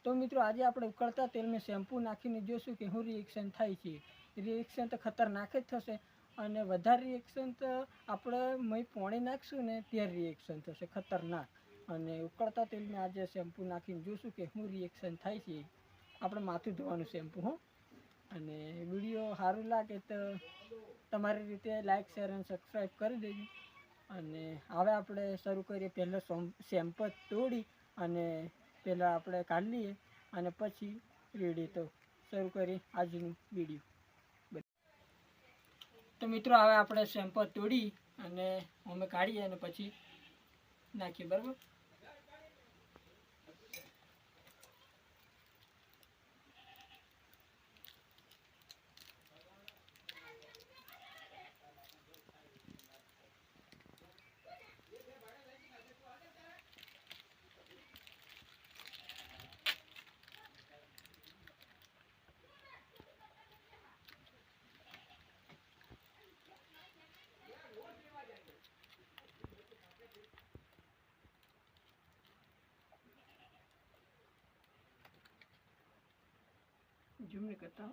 तो मित्रों आज આપણે ઉકળતા તેલમાં શેમ્પૂ નાખીને જોશું કે શું રિએક્શન થાય છે। રિએક્શન તો ખતરનાક જ થશે અને વધારે રિએક્શન તો આપણે મય પાણી નાખશું ને ત્યારે રિએક્શન થશે ખતરનાક। અને ઉકળતા તેલમાં આજે શેમ્પૂ નાખીને જોશું કે શું રિએક્શન થાય છે। આપણે માથું ધોવાનું શેમ્પુ હો। અને વિડીયો સારું લાગે તો તમારી રીતે લાઈક શેર અને સબસ્ક્રાઈબ કરી દેજો। અને હવે આપણે શરૂ કરીએ। પહેલાં શેમ્પુ તોડી અને પહેલાં આપણે કાઢી લઈએ અને પછી રેડી તો શરૂ કરીએ આજનું વિડીયો। તો મિત્રો હવે આપણે શેમ્પુ તોડી અને અમે કાઢીએ અને પછી નાખીએ બરાબર। ઝૂમ નહીં કરતા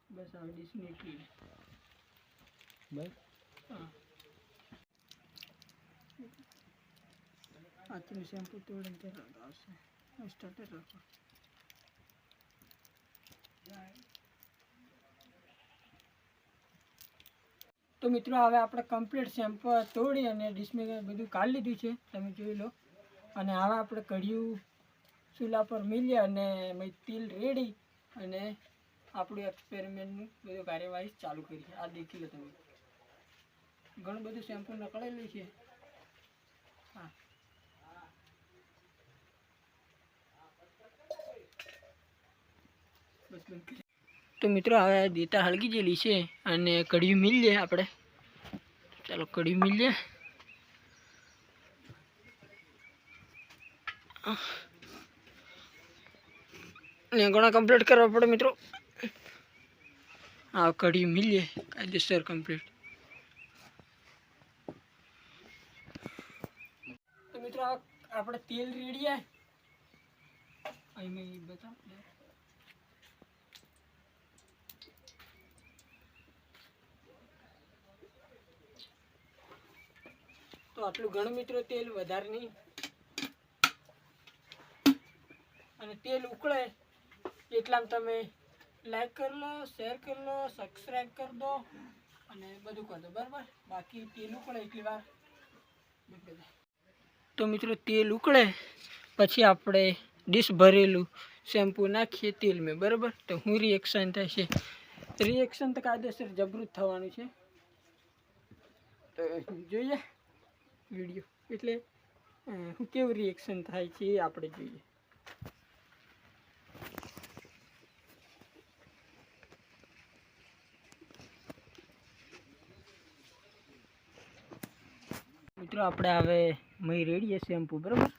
બસ હવે ડીશની એટલી બસ હા આજનું શેમ્પુ તોડીને તરત આવશે સ્ટાર્ટર રાખો। तो मित्रों हवे આપણે કમ્પ્લીટ શેમ્પુ તોડી અને ડીશમાં બધું કાઢી લીધું છે તમે જોઈ લો। અને હવે આપણે કઢિયું ચૂલા પર મિલ્યા અને તેલ રેડી અને આપણું એક્સપેરિમેન્ટનું બધું કાર્યવાહી ચાલુ કરી। આ દેખી લો તમે ઘણું બધું શેમ્પુ નકળેલું છે। હા બસ બંધ કરી। तो मित्रों हवे देता हलगी जेली है अने कढ़िયું मिल जाए આપણે चलो कढ़िયું मिल जाए ने घणा कम्प्लीट करवा पड़े मित्रों। हाँ कढ़िયું मिल जाए कायदेसर कम्प्लीट। तो मित्रों આપણે तेल रेडी है अहीं मैं बता तो आटलू घणું मित्रों तेल વધારે नहीं અને તેલ ઉકળે એટલામાં તમે લાઈક કરી લો શેર કરી લો સબસ્ક્રાઈબ કરી દો અને બધું કરી દો બરાબર। બાકી તેલ ઉકળે એટલી વાર તો મિત્રો તેલ ઉકળે પછી આપણે ડીશ ભરેલું શેમ્પુ નાખીએ તેલમાં બરાબર। તો હું રિએક્શન થશે રિએક્શન તો કાયદેસર જબરું થવાનું છે। તો જોઈએ વિડીયો એટલે હું કેવું રિએક્શન થાય છે એ આપણે જોઈએ। મિત્રો આપણે હવે મય રેડી છે શેમ્પુ બરાબર।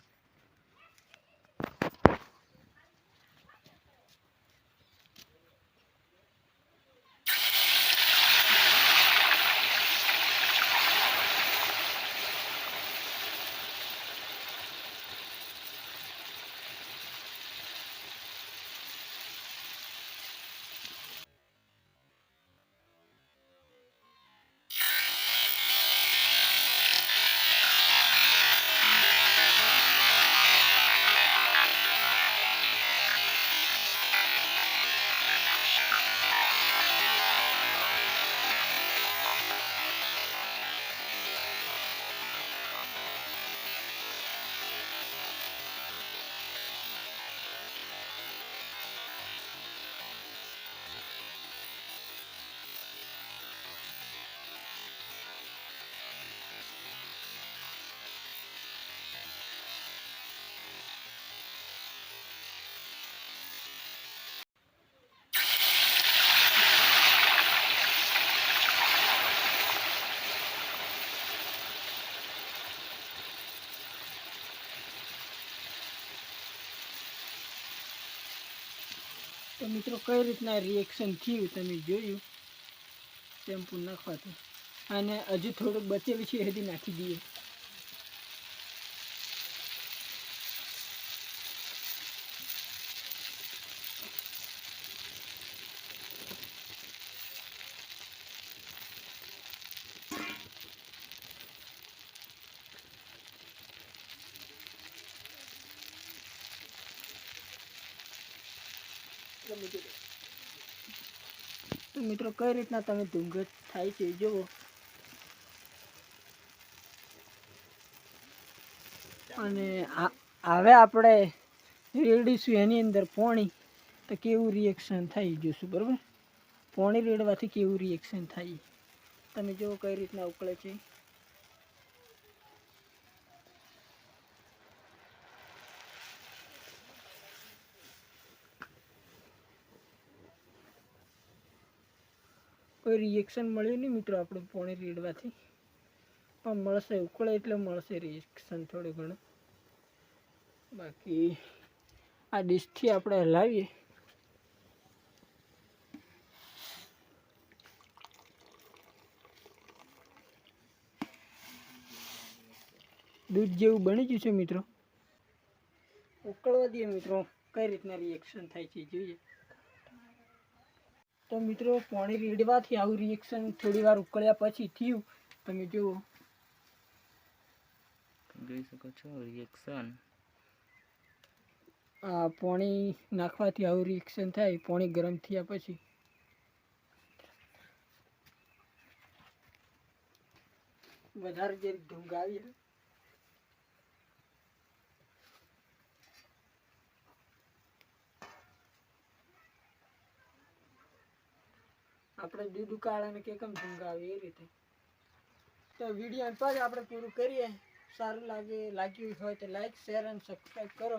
तो मित्रों कई रीतना रिएक्शन थी तमे जोयुं शैम्पू नाखवाथी। અને હજુ થોડુંક બચેલું છે હજી નાખી દઈએ. તો મિત્રો કઈ રીતના તમે ધૂંઘટ થાય છે જુઓ. અને હવે આપણે રેડીશું એની અંદર પોણી, તો કેવું રિએક્શન થાય જોશું. બરાબર, પોણી રેડવાથી કેવું રિએક્શન થાય તમે જુઓ કઈ રીતના ઉકળે છે. કોઈ રિએક્શન મળ્યું નહીં મિત્રો આપણે પોણી રેડવાથી, પણ મળશે, ઉકળે એટલે મળશે રિએક્શન થોડું ઘણું. બાકી આ ડીશથી આપણે હલાવીએ. દૂધ જેવું બની ગયું છે મિત્રો. ઉકળવા દઈએ મિત્રો, કઈ રીતના રિએક્શન થાય છે જોઈએ. તો મિત્રો પાણી રેડવાથી આવું રિએક્શન થોડી વાર ઉકળ્યા પછી થયું. તમે જુઓ, જોઈ શકો છો રિએક્શન. આ પાણી નાખવાથી આવું રિએક્શન થાય. પાણી ગરમ થયા પછી વધારે જે ઢૂંગ આવી, આપણે દૂધ ઉકાળાને કે કેમ ઢૂંગ આવે એ રીતે. તો વિડીયો અંત આપણે પૂરું કરીએ. સારું લાગ્યું હોય તો લાઈક, શેર અને સબસ્ક્રાઈબ કરો.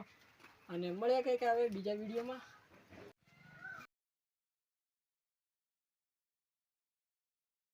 અને મળ્યા કંઈક આવે બીજા વિડીયોમાં.